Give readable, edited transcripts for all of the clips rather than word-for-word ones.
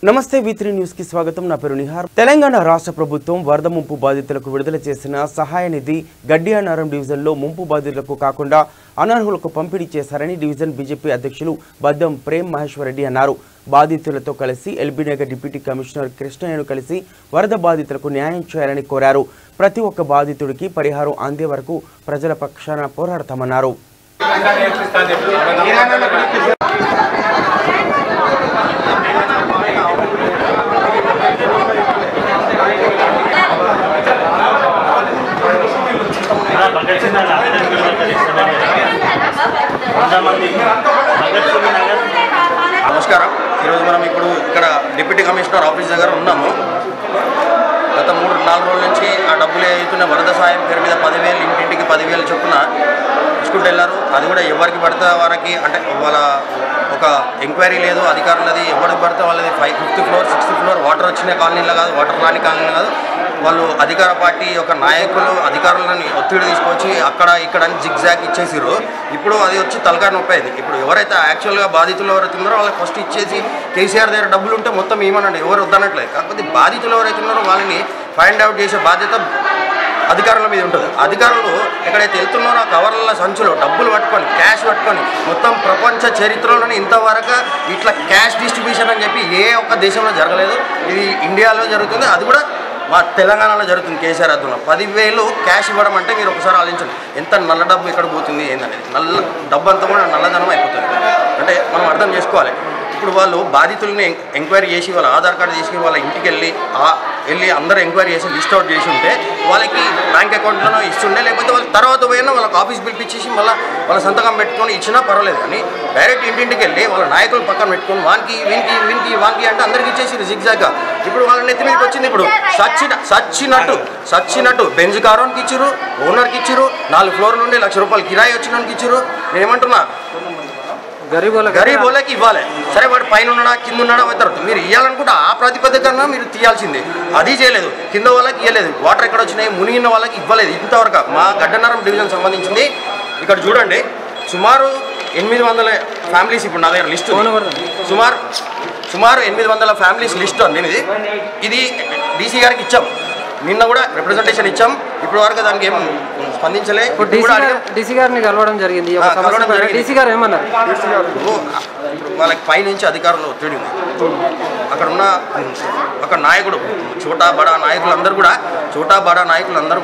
నమస్తే V3 news కి స్వాగతం. నా పేరు నిహార్. తెలంగాణ రాష్ట్ర ప్రభుత్వం వరద ముంపు బాధితులకు విడుదల చేసిన సహాయ నిధి గడ్డియానారం డివిజన్లో ముంపు బాధితులకు కాకుండా అనర్హులకు పంపిణీ చేశారని డివిజన్ బీజేపీ అధ్యక్షులు బద్దం ప్రేమ్ మహేశ్వర్ రెడ్డి అన్నారు. బాధితులతో కలిసి ఎల్బీనగర్ డిప్యూటీ కమిషనర్ కృష్ణయ్యను కలిసి వరద బాధితులకు న్యాయం చేయాలని కోరారు. ప్రతి ఒక్క బాధితుడికి పరిహారం అందే వరకు ప్రజల పక్షాన పోరాడతామన్నారు. నమస్కారం. ఈరోజు మనం ఇక్కడ డిప్యూటీ కమిషనర్ ఆఫీస్ దగ్గర ఉన్నాము. గత 3-4 రోజుల నుంచి ఆ డబ్బులు అవుతున్న వరద సాయం పేరు మీద 10,000 ఇంటింటికి 10,000 చొప్పున ఇచ్చుకుంటూ వెళ్ళారు. అది కూడా ఎవరికి పడితే వారికి, అంటే వాళ్ళ ఒక ఎంక్వైరీ లేదు, అధికారులది ఎవరికి పడితే వాళ్ళది 5th floor 6th flour water వచ్చిన కాలనీలో కాదు, వాటర్ రాని కాలనీలో కాదు. వాళ్ళు అధికార పార్టీ యొక్క నాయకులు అధికారులను ఒత్తిడి తీసుకొచ్చి అక్కడ ఇక్కడ అని జిగ్జాగ్ ఇచ్చేసారు. ఇప్పుడు అది వచ్చి తలకాయ నొప్పి అయింది. ఇప్పుడు ఎవరైతే యాక్చువల్గా బాధితులు ఎవరైతే ఉన్నారో వాళ్ళకి ఫస్ట్ ఇచ్చేసి కేసీఆర్ దగ్గర డబ్బులు ఉంటే మొత్తం ఏమనండి, ఎవరు వద్దనట్లేదు. కాకపోతే బాధితులు ఎవరైతే ఉన్నారో వాళ్ళని ఫైండ్ అవుట్ చేసే బాధ్యత అధికారుల మీద ఉంటుంది. అధికారులు ఎక్కడైతే వెళ్తున్నారో ఆ కవర్ల సంచులో డబ్బులు పట్టుకొని, క్యాష్ పట్టుకొని, మొత్తం ప్రపంచ చరిత్రలోనే ఇంతవరకు ఇట్లా క్యాష్ డిస్ట్రిబ్యూషన్ అని చెప్పి ఏ ఒక్క దేశంలో జరగలేదు. ఇది ఇండియాలో జరుగుతుంది, అది కూడా మా తెలంగాణలో జరుగుతుంది. కేసీఆర్ అర్థంలో 10,000 క్యాష్ ఇవ్వడం అంటే మీరు ఒకసారి ఆలోచించండి, ఎంత నల్ల డబ్బు ఎక్కడ పోతుంది ఏందనేది. నల్ల డబ్బు అంతా కూడా నల్లధనం అయిపోతుంది. అంటే మనం అర్థం చేసుకోవాలి. ఇప్పుడు వాళ్ళు బాధితుల్ని ఎంక్వైరీ చేసి వాళ్ళ ఆధార్ కార్డు తీసుకుని వాళ్ళ ఇంటికి వెళ్ళి అందరూ ఎంక్వైరీ చేసి లిస్ట్ అవుట్ చేసి ఉంటే వాళ్ళకి బ్యాంక్ అకౌంట్లోనో ఇస్తుండే, లేకపోతే వాళ్ళ తర్వాత పోయినా వాళ్ళకి ఆఫీస్ పిలిపించేసి మళ్ళీ వాళ్ళ సంతకం పెట్టుకొని ఇచ్చినా పర్వాలేదు. కానీ డైరెక్ట్ ఇంటింటికి వెళ్ళి వాళ్ళ నాయకులు పక్కన పెట్టుకొని వానికి వానికి అంటే అందరికి ఇచ్చేసి జిగ్జాగ్గా. ఇప్పుడు వాళ్ళ నెత్తి మీదకి వచ్చింది. ఇప్పుడు సచ్చినట్టు బెంజ్ కారోనికి ఇచ్చారు, ఓనర్కి ఇచ్చారు, 4 ఫ్లోర్ల నుండి ₹1,00,000 కిరాయి వచ్చినోనికి ఇచ్చారు. నేను ఏమంటున్నా, గరీబ్ వాళ్ళకి ఇవ్వాలి. సరే, వాడు పైన ఉన్నాడా కింద ఉన్నాడా అవుతారు. మీరు ఇవ్వాలనుకుంటే ఆ ప్రాతిపదికన మీరు తీయాల్సిందే. అది చేయలేదు. కింద వాళ్ళకి ఇవ్వలేదు. వాటర్ ఎక్కడ వచ్చినాయి, మునిగిన వాళ్ళకి ఇవ్వలేదు. ఇంతవరకు మా గడ్డనారం డివిజన్ సంబంధించింది ఇక్కడ చూడండి, సుమారు 800 ఫ్యామిలీస్. ఇప్పుడు నా దగ్గర లిస్టు సుమారు 800 ఫ్యామిలీస్ లిస్ట్ ఉంది. ఇది డీసీ గారికి ఇచ్చాం. నిన్న కూడా రిప్రజెంటేషన్ ఇచ్చాం. ఇప్పుడు వరకు దానికి ఏం స్పందించలే. డీసీ గారిని కలవడం జరిగింది. డీసీ గారు ఏమన్నారు? వాళ్ళకి పైనుంచి అధికారులు ఒత్తిడి ఉంది. అక్కడ ఉన్న ఒక నాయకుడు, చోటా బడా నాయకులందరూ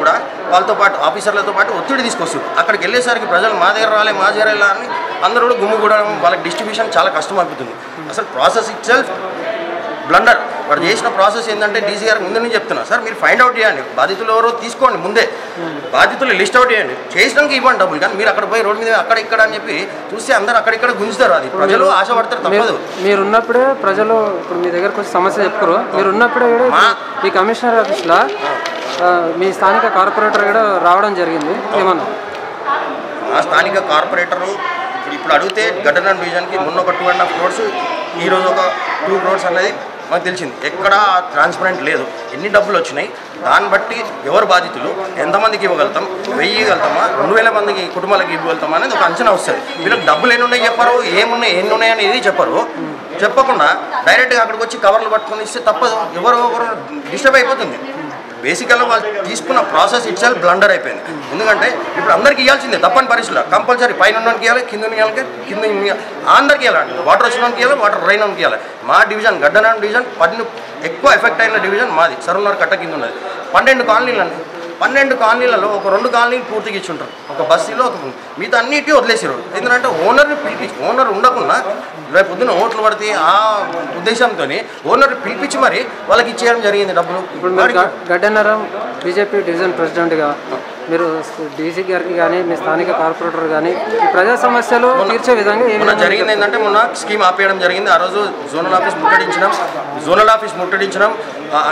కూడా వాళ్ళతో పాటు ఆఫీసర్లతో పాటు ఒత్తిడి తీసుకొస్తారు. అక్కడికి వెళ్ళేసరికి ప్రజలు మా దగ్గర రాలే అని అందరూ కూడా గుమ్ము కూడా వాళ్ళకి డిస్ట్రిబ్యూషన్ చాలా కష్టం అయిపోతుంది. అసలు ప్రాసెస్ ఇట్ సెల్ఫ్ బ్లండర్. వాడు చేసిన ప్రాసెస్ ఏంటంటే డీసీ గారికి ముందు నుంచి చెప్తున్నా, సార్ మీరు ఫైండ్ అవుట్ చేయండి, బాధితులు ఎవరో తీసుకోండి, ముందే బాధితులు లిస్ట్ అవుట్ చేయండి, చేసినాక ఇవ్వండి డబ్బులు. కానీ మీరు అక్కడ పోయి రోడ్డు మీద అక్కడ ఇక్కడ అని చెప్పి చూస్తే అందరూ అక్కడిక్కడ గుంజుతారు. అది ప్రజలు ఆశపడతారు, తప్పదు. మీరు ఉన్నప్పుడే ప్రజలు ఇప్పుడు మీ దగ్గరకు వచ్చి సమస్య చెప్పుకోరు. మీరు ఉన్నప్పుడే కూడా ఈ కమిషనర్ ఆఫీస్లో మీ స్థానిక కార్పొరేటర్ కూడా రావడం జరిగింది. ఏమన్నా మా స్థానిక కార్పొరేటరు ఇప్పుడు అడిగితే గడ్డనారం డివిజన్కి మొన్న ఒక 2.5 crores, ఈరోజు ఒక 2 crores అనేది మాకు తెలిసింది. ఎక్కడ ట్రాన్స్పరెంట్ లేదు. ఎన్ని డబ్బులు వచ్చినాయి, దాన్ని బట్టి ఎవరు బాధితులు, ఎంతమందికి ఇవ్వగలుగుతాం, 1000 ఇవ్వగలుగుతామా, 2000 మందికి కుటుంబాలకు ఇవ్వగలుగుతామా అనేది ఒక అంచనా వస్తుంది. వీళ్ళకి డబ్బులు ఎన్ని ఉన్నాయి చెప్పరు, ఏమున్నాయి ఎన్ని ఉన్నాయి అనేది చెప్పరు. చెప్పకుండా డైరెక్ట్గా అక్కడికి వచ్చి కవర్లు పట్టుకొని ఇస్తే తప్పదు. ఎవరు డిస్టర్బ్ అయిపోతుంది. బేసికల్గా వాళ్ళు తీసుకున్న ప్రాసెస్ ఇట్ సెల్ఫ్ బ్లండర్ అయిపోయింది. ఎందుకంటే ఇప్పుడు అందరికీ ఇవ్వాల్సిందే, తప్పని పరిస్థితుల్లో కంపల్సరీ. పైన ఉన్నోనికి ఇవ్వాలి, కింద అందరికీ ఇవ్వాలి. వాటర్ వచ్చినోనికి ఇవ్వాలి, వాటర్ రైనోనికి ఇవ్వాలి. మా డివిజన్ గడ్డనారం డివిజన్ ఎక్కువ ఎఫెక్ట్ అయిన డివిజన్ మాది. సరున్నర కట్ట కింద ఉన్నది. 12 కాలనీలు అండి. 12 కాలనీలలో ఒక 2 కాలనీలు పూర్తిగా ఇచ్చుంటారు. ఒక బస్సులో మిగతా అన్నిటి వదిలేసారు. ఎందుకంటే ఓనర్ని పిలిపించి, ఓనర్ ఉండకుండా రేపు పొద్దున్న ఓట్లు పడితే ఆ ఉద్దేశంతో ఓనర్ని పిలిపించి మరి వాళ్ళకి ఇచ్చేయడం జరిగింది డబ్బులు. ఇప్పుడు గడ్డనారం బీజేపీ డివిజన్ ప్రెసిడెంట్గా మీరు డీసీ గారికి కానీ మీ స్థానిక కార్పొరేటర్ కానీ ఈ ప్రజా సమస్యలు తీర్చే విధంగా ఏమైనా జరిగింది ఏంటంటే మొన్న స్కీమ్ ఆపేయడం జరిగింది. ఆ రోజు జోనల్ ఆఫీస్ ముట్టడించినాం.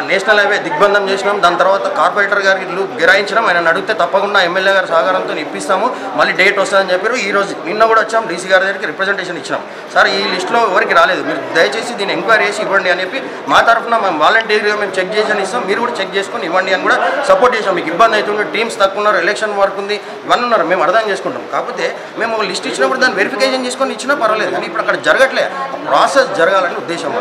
నేషనల్ హైవే దిగ్బంధం చేసినాం. దాని తర్వాత కార్పొరేటర్ గారికి ఇల్లు గిరాయించడం, ఆయన అడిగితే తప్పకుండా ఎమ్మెల్యే గారి సహకారంతో ఇప్పిస్తాము, మళ్ళీ డేట్ వస్తుందని చెప్పారు. ఈరోజు నిన్న కూడా వచ్చాం, డీసీ గారి దగ్గరికి రిప్రజెంటేషన్ ఇచ్చినాం. సార్ ఈ లిస్టులో ఎవరికి రాలేదు, మీరు దయచేసి దీన్ని ఎంక్వైరీ చేసి ఇవ్వండి అని చెప్పి మా తరఫున మేము వాలంటీర్గా మేము చెక్ చేసి ఇస్తాం, మీరు కూడా చెక్ చేసుకొని ఇవ్వండి అని కూడా సపోర్ట్ చేసాం. మీకు ఇబ్బంది అవుతుంది, టీమ్స్ తక్కువ ఉన్నారు, ఎలక్షన్ వర్క్ ఉంది, ఇవన్నీ ఉన్నారు, మేము అర్థం చేసుకుంటాం. కాకపోతే మేము ఒక లిస్ట్ ఇచ్చినప్పుడు దాన్ని వెరిఫికేషన్ చేసుకొని ఇచ్చినా పర్వాలేదు, కానీ ఇప్పుడు అక్కడ జరగట్లేదు. ప్రాసెస్ జరగాలని ఉద్దేశం.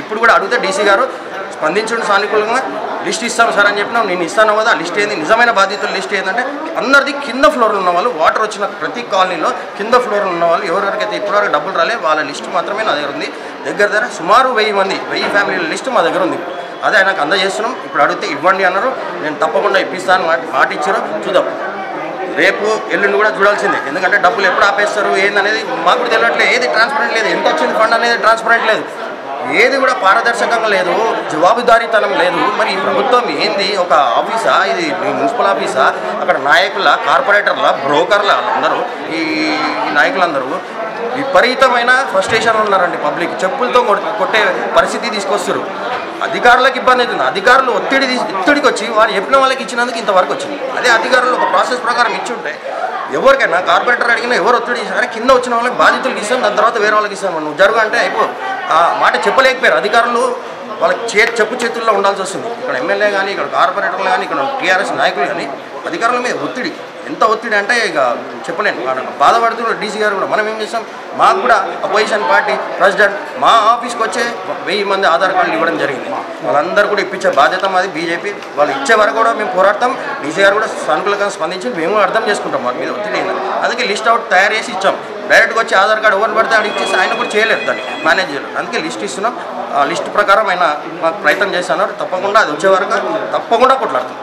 ఇప్పుడు కూడా అడిగితే డీసీ గారు స్పందించడం సానుకూలంగా లిస్ట్ ఇస్తాను సార్ అని చెప్పినా, నేను ఇస్తాను కదా. ఆ లిస్ట్ ఏంది, నిజమైన బాధితుల లిస్ట్ ఏంటంటే అందరిది కింద ఫ్లోర్లో ఉన్న వాళ్ళు, వాటర్ వచ్చిన ప్రతి కాలనీలో కింద ఫ్లోర్లో ఉన్న వాళ్ళు ఎవరెవరికైతే ఇప్పటివరకు డబ్బులు రాలే వాళ్ళ లిస్ట్ మాత్రమే నా దగ్గర ఉంది. దగ్గర సుమారు 1000 ఫ్యామిలీల లిస్ట్ మా దగ్గర ఉంది. అదే ఆయనకు అందజేస్తున్నాం. ఇప్పుడు అడిగితే ఇవ్వండి అన్నారు, నేను తప్పకుండా ఇప్పిస్తాను మాట ఇచ్చారు. చూద్దాం, రేపు ఎల్లుండి కూడా చూడాల్సిందే. ఎందుకంటే డబ్బులు ఎప్పుడు ఆపేస్తారు ఏందనేది మాకు కూడా తెలియట్లేదు. ఏది ట్రాన్స్పరెంట్ లేదు, ఎంత వచ్చింది ఫండ్ అనేది ట్రాన్స్పరెంట్ లేదు, ఏది కూడా పారదర్శకంగా లేదు, జవాబుదారీతనం లేదు. మరి ఈ ప్రభుత్వం ఏంది, ఒక ఆఫీసా ఇది, మున్సిపల్ ఆఫీసా? అక్కడ నాయకుల, కార్పొరేటర్ల, బ్రోకర్ల అందరూ ఈ నాయకులందరూ విపరీతమైన ఫ్రస్ట్రేషన్లు ఉన్నారండి. పబ్లిక్ చెప్పులతో కొట్టే పరిస్థితి తీసుకొస్తారు. అధికారులకు ఇబ్బంది అవుతుంది. అధికారులు ఒత్తిడికి వచ్చి వారు చెప్పిన వాళ్ళకి ఇచ్చినందుకు ఇంతవరకు వచ్చింది. అదే అధికారులు ఒక ప్రాసెస్ ప్రకారం ఇచ్చి ఉంటే ఎవరికైనా కార్పొరేటర్ అడిగినా ఎవరు ఒత్తిడి చేసినా కింద వచ్చిన వాళ్ళకి బాధితులకు ఇస్తాం, దాని తర్వాత వేరే వాళ్ళకి ఇస్తాం, నువ్వు జరుగు అంటే అయిపో. ఆ మాట చెప్పలేకపోయారు అధికారులు. వాళ్ళకి చెప్పు చేతుల్లో ఉండాల్సి వస్తుంది. ఇక్కడ ఎమ్మెల్యే కానీ, ఇక్కడ కార్పొరేటర్లు కానీ, ఇక్కడ టీఆర్ఎస్ నాయకులు కానీ అధికారుల మీద ఒత్తిడి, ఎంత ఒత్తిడి అంటే ఇక చెప్పలేను. బాధపడుతున్న డీసీ గారు కూడా. మనం ఏం చేస్తాం, మాకు కూడా అపోజిషన్ పార్టీ ప్రెసిడెంట్ మా ఆఫీస్కి వచ్చే 1000 మంది ఆధార్ కార్డులు ఇవ్వడం జరిగింది. వాళ్ళందరూ కూడా ఇప్పించే బాధ్యత మాది. బీజేపీ వాళ్ళు ఇచ్చే వరకు కూడా మేము పోరాడతాం. డీసీ గారు కూడా సానుకూలంగా స్పందించి మేము అర్థం చేసుకుంటాం వాటి మీద ఒత్తిడి అయింది. అందుకే లిస్ట్ అవుట్ తయారు చేసి ఇచ్చాం. డైరెక్ట్గా వచ్చి ఆధార్ కార్డు ఎవరిని పడితే అడిగి ఇచ్చేసి ఆయన కూడా చేయలేదు, దాన్ని మేనేజ్ చేయలేదు. అందుకే లిస్ట్ ఇస్తున్నాం. ఆ లిస్ట్ ప్రకారం ఆయన మాకు ప్రయత్నం చేస్తున్నారు. తప్పకుండా అది వచ్చే వరకు తప్పకుండా కొట్లాడుతాం.